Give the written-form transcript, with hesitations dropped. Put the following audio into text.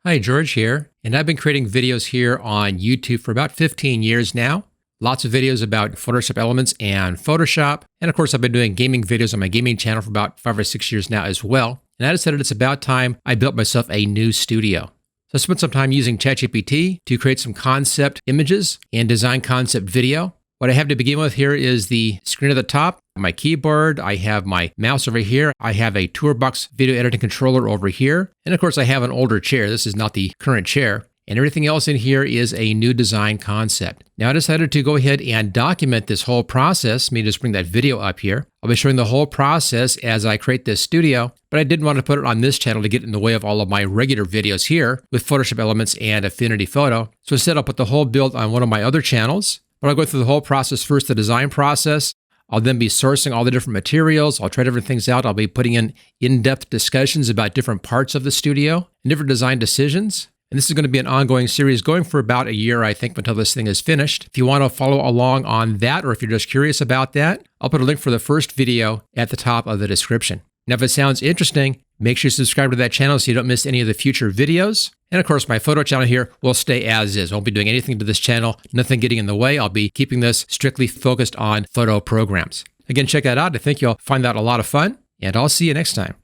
Hi, George here, and I've been creating videos here on YouTube for about 15 years now. Lots of videos about Photoshop Elements and Photoshop. And of course, I've been doing gaming videos on my gaming channel for about 5 or 6 years now as well. And I decided it's about time I built myself a new studio. So I spent some time using ChatGPT to create some concept images and design concept video. What I have to begin with here is the screen at the top, my keyboard, I have my mouse over here, I have a Toolbox video editing controller over here, and of course I have an older chair. This is not the current chair. And everything else in here is a new design concept. Now I decided to go ahead and document this whole process. Let me just bring that video up here. I'll be showing the whole process as I create this studio, but I didn't want to put it on this channel to get in the way of all of my regular videos here with Photoshop Elements and Affinity Photo. So instead I'll put the whole build on one of my other channels. But I'll go through the whole process first, the design process. I'll then be sourcing all the different materials. I'll try different things out. I'll be putting in-depth discussions about different parts of the studio and different design decisions. And this is going to be an ongoing series going for about a year, I think, until this thing is finished. If you want to follow along on that, or if you're just curious about that, I'll put a link for the first video at the top of the description. Now, if it sounds interesting, make sure you subscribe to that channel so you don't miss any of the future videos. And of course, my photo channel here will stay as is. I won't be doing anything to this channel, nothing getting in the way. I'll be keeping this strictly focused on photo programs. Again, check that out. I think you'll find that a lot of fun, and I'll see you next time.